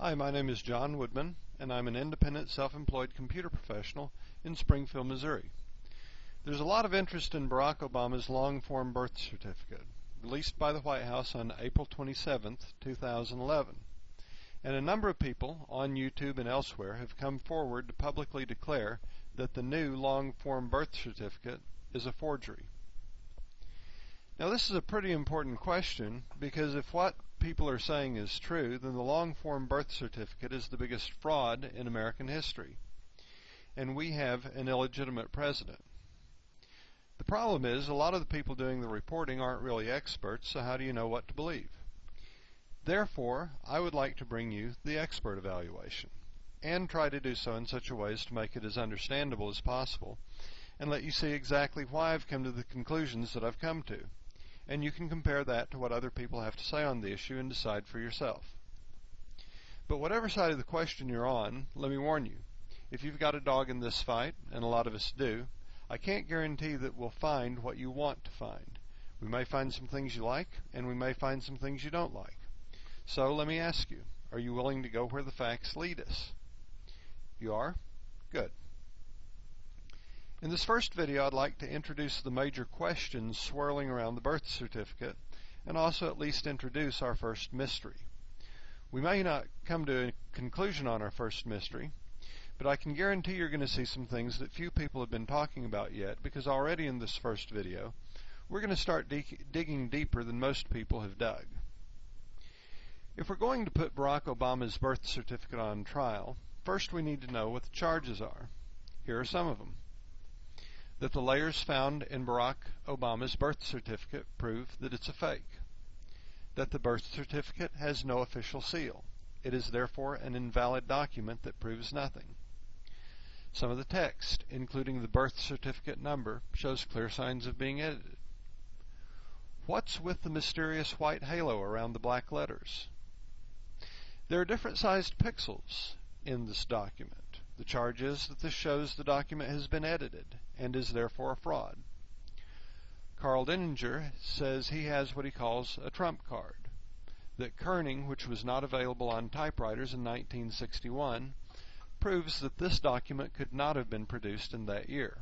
Hi, my name is John Woodman, and I'm an independent self-employed computer professional in Springfield, Missouri. There's a lot of interest in Barack Obama's long-form birth certificate, released by the White House on April 27, 2011. And a number of people on YouTube and elsewhere have come forward to publicly declare that the new long-form birth certificate is a forgery. Now, this is a pretty important question because if what people are saying is true, then the long-form birth certificate is the biggest fraud in American history, and we have an illegitimate president. The problem is a lot of the people doing the reporting aren't really experts, so how do you know what to believe? Therefore, I would like to bring you the expert evaluation and try to do so in such a way as to make it as understandable as possible and let you see exactly why I've come to the conclusions that I've come to. And you can compare that to what other people have to say on the issue and decide for yourself. But whatever side of the question you're on, let me warn you, if you've got a dog in this fight, and a lot of us do, I can't guarantee that we'll find what you want to find. We may find some things you like, and we may find some things you don't like. So let me ask you, are you willing to go where the facts lead us? You are? Good. In this first video, I'd like to introduce the major questions swirling around the birth certificate and also at least introduce our first mystery. We may not come to a conclusion on our first mystery, but I can guarantee you're going to see some things that few people have been talking about yet, because already in this first video, we're going to start digging deeper than most people have dug. If we're going to put Barack Obama's birth certificate on trial, first we need to know what the charges are. Here are some of them. That the layers found in Barack Obama's birth certificate prove that it's a fake. That the birth certificate has no official seal. It is therefore an invalid document that proves nothing. Some of the text, including the birth certificate number, shows clear signs of being edited. What's with the mysterious white halo around the black letters? There are different sized pixels in this document. The charge is that this shows the document has been edited and is therefore a fraud. Carl Denninger says he has what he calls a trump card, that kerning, which was not available on typewriters in 1961, proves that this document could not have been produced in that year.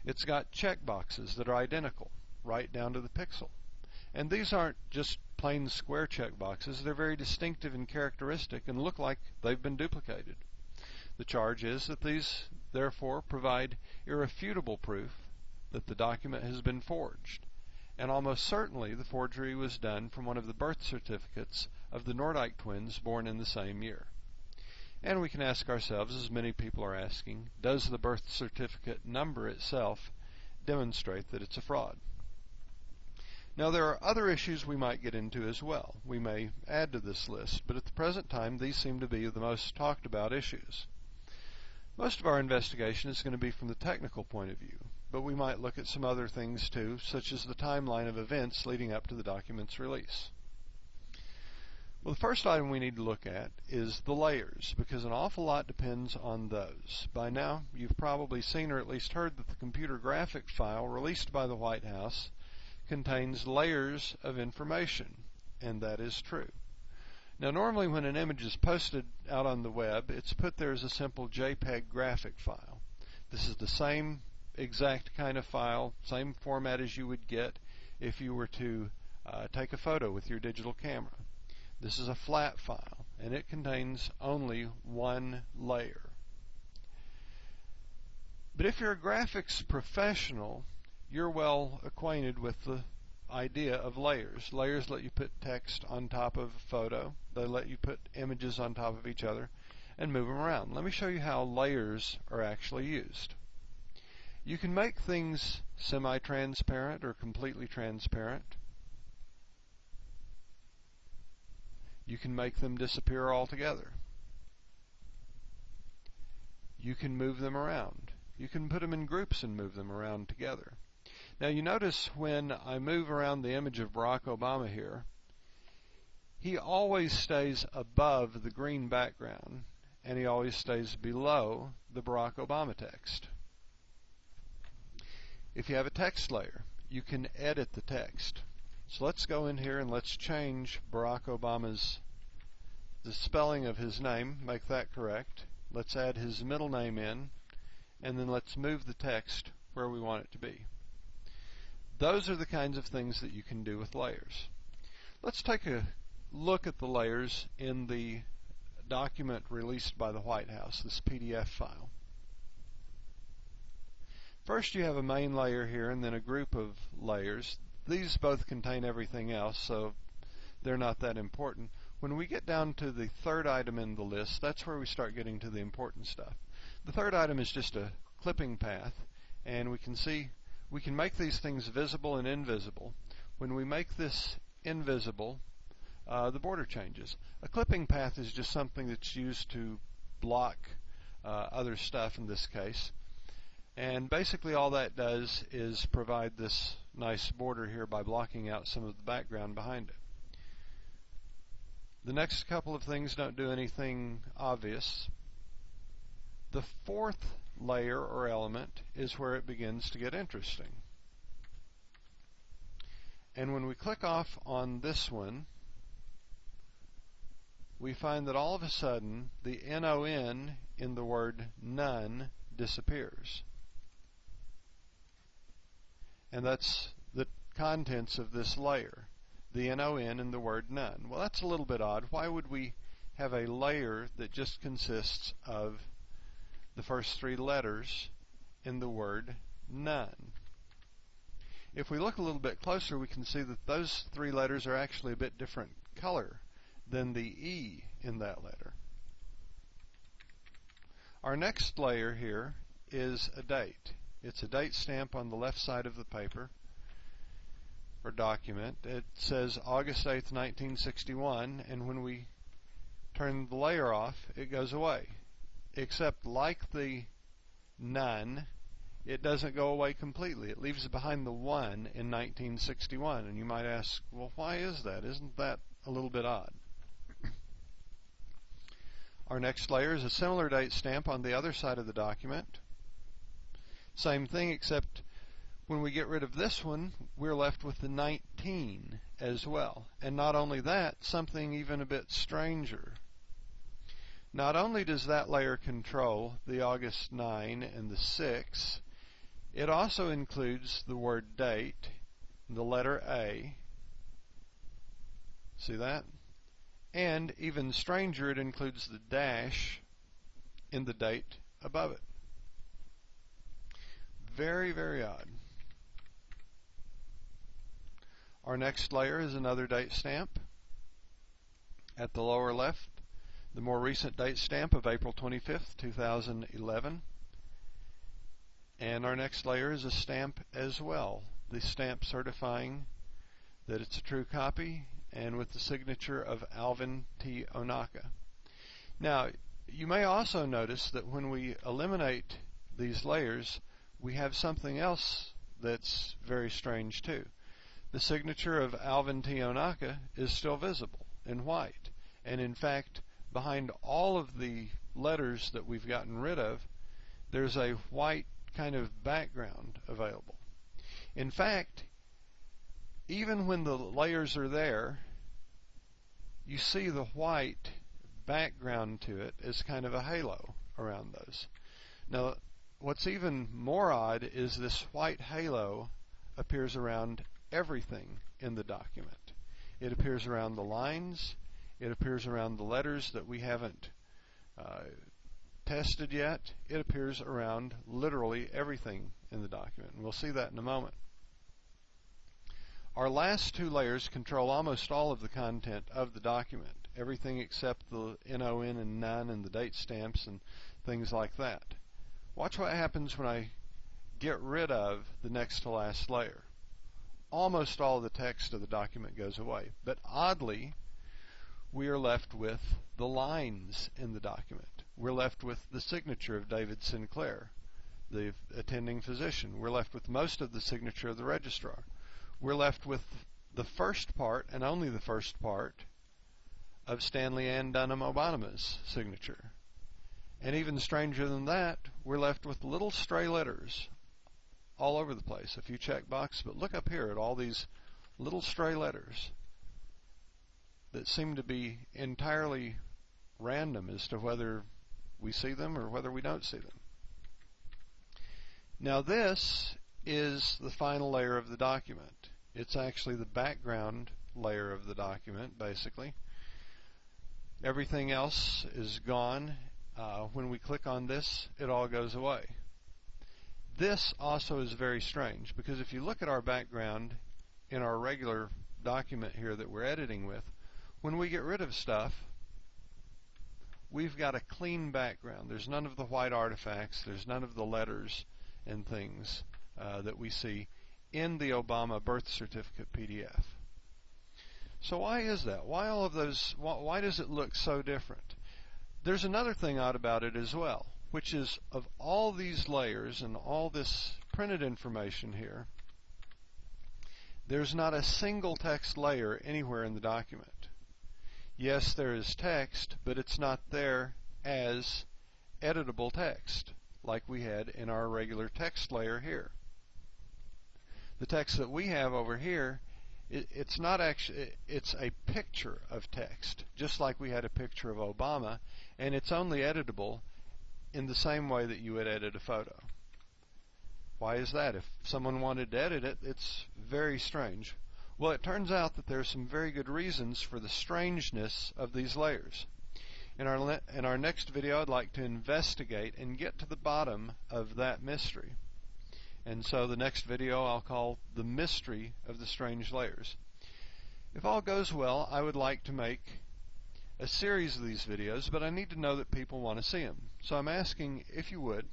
It's got check boxes that are identical, right down to the pixel. And these aren't just plain square check boxes, they're very distinctive and characteristic and look like they've been duplicated. The charge is that these, therefore, provide irrefutable proof that the document has been forged, and almost certainly the forgery was done from one of the birth certificates of the Nordyke twins born in the same year. And we can ask ourselves, as many people are asking, does the birth certificate number itself demonstrate that it's a fraud? Now, there are other issues we might get into as well. We may add to this list, but at the present time, these seem to be the most talked about issues. Most of our investigation is going to be from the technical point of view, but we might look at some other things too, such as the timeline of events leading up to the document's release. Well, the first item we need to look at is the layers, because an awful lot depends on those. By now, you've probably seen or at least heard that the computer graphic file released by the White House contains layers of information, and that is true. Now, normally when an image is posted out on the web, it's put there as a simple JPEG graphic file. This is the same exact kind of file, same format as you would get if you were to take a photo with your digital camera. This is a flat file, and it contains only one layer. But if you're a graphics professional, you're well acquainted with the idea of layers. Layers let you put text on top of a photo. They let you put images on top of each other and move them around. Let me show you how layers are actually used. You can make things semi-transparent or completely transparent. You can make them disappear altogether. You can move them around. You can put them in groups and move them around together. Now, you notice when I move around the image of Barack Obama here, he always stays above the green background, and he always stays below the Barack Obama text. If you have a text layer, you can edit the text. So let's go in here and let's change Barack Obama's the spelling of his name, make that correct. Let's add his middle name in, and then let's move the text where we want it to be. Those are the kinds of things that you can do with layers. Let's take a look at the layers in the document released by the White House, this PDF file. First you have a main layer here and then a group of layers. These both contain everything else, so they're not that important. When we get down to the third item in the list, that's where we start getting to the important stuff. The third item is just a clipping path, and we can see we can make these things visible and invisible. When we make this invisible, the border changes. A clipping path is just something that's used to block other stuff in this case. And basically all that does is provide this nice border here by blocking out some of the background behind it. The next couple of things don't do anything obvious. The fourth layer or element is where it begins to get interesting. And when we click off on this one, we find that all of a sudden the NON in the word none disappears. And that's the contents of this layer, the NON in the word none. Well, that's a little bit odd. Why would we have a layer that just consists of the first three letters in the word none? If we look a little bit closer, we can see that those three letters are actually a bit different color than the E in that letter. Our next layer here is a date. It's a date stamp on the left side of the paper or document. It says August 8th, 1961, and when we turn the layer off, it goes away. Except like the none, it doesn't go away completely. It leaves behind the 1 in 1961, and you might ask, well, why is that? Isn't that a little bit odd? Our next layer is a similar date stamp on the other side of the document. Same thing, except when we get rid of this one, we're left with the 19 as well. And not only that, something even a bit stranger. Not only does that layer control the August 9 and the 6, it also includes the word date, the letter A. See that? And even stranger, it includes the dash in the date above it. Very, very odd. Our next layer is another date stamp. At the lower left, the more recent date stamp of April 25th, 2011. And our next layer is a stamp as well, the stamp certifying that it's a true copy and with the signature of Alvin T. Onaka. Now, you may also notice that when we eliminate these layers, we have something else that's very strange too. The signature of Alvin T. Onaka is still visible in white. And in fact, behind all of the letters that we've gotten rid of, there's a white kind of background available. In fact, even when the layers are there, you see the white background to it as kind of a halo around those. Now, what's even more odd is this white halo appears around everything in the document. It appears around the lines. It appears around the letters that we haven't tested yet. It appears around literally everything in the document, and we'll see that in a moment. Our last two layers control almost all of the content of the document, everything except the NON and none and the date stamps and things like that. Watch what happens when I get rid of the next to last layer. Almost all of the text of the document goes away, but oddly, we are left with the lines in the document. We're left with the signature of David Sinclair, the attending physician. We're left with most of the signature of the registrar. We're left with the first part, and only the first part, of Stanley Ann Dunham Obama's signature. And even stranger than that, we're left with little stray letters all over the place. A few check boxes, but look up here at all these little stray letters that seem to be entirely random as to whether we see them or whether we don't see them. Now this is the final layer of the document. It's actually the background layer of the document, basically. Everything else is gone. When we click on this, it all goes away. This also is very strange, because if you look at our background in our regular document here that we're editing with, when we get rid of stuff, we've got a clean background. There's none of the white artifacts. There's none of the letters and things that we see in the Obama birth certificate PDF. So why is that? Why all of those? Why does it look so different? There's another thing odd about it as well, which is of all these layers and all this printed information here, there's not a single text layer anywhere in the document. Yes, there is text, but it's not there as editable text like we had in our regular text layer here. The text that we have over here, it's not actually, it's a picture of text, just like we had a picture of Obama, and it's only editable in the same way that you would edit a photo. Why is that? If someone wanted to edit it, it's very strange. Well, it turns out that there are some very good reasons for the strangeness of these layers. In our next video, I'd like to investigate and get to the bottom of that mystery. And so the next video I'll call The Mystery of the Strange Layers. If all goes well, I would like to make a series of these videos, but I need to know that people want to see them. So I'm asking, if you would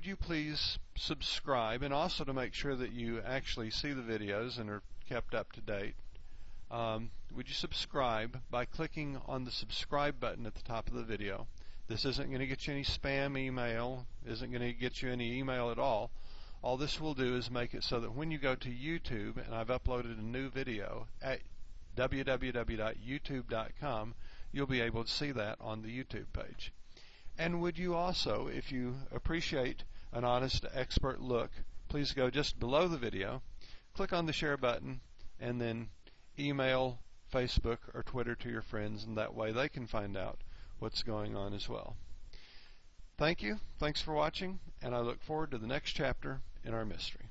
you please subscribe, and also to make sure that you actually see the videos and are kept up to date, would you subscribe by clicking on the subscribe button at the top of the video. This isn't going to get you any spam email, isn't going to get you any email at all. All this will do is make it so that when you go to YouTube, and I've uploaded a new video at www.youtube.com, you'll be able to see that on the YouTube page. And would you also, if you appreciate an honest expert look, please go just below the video, click on the share button, and then email, Facebook, or Twitter to your friends, and that way they can find out what's going on as well. Thank you. Thanks for watching, and I look forward to the next chapter in our mystery.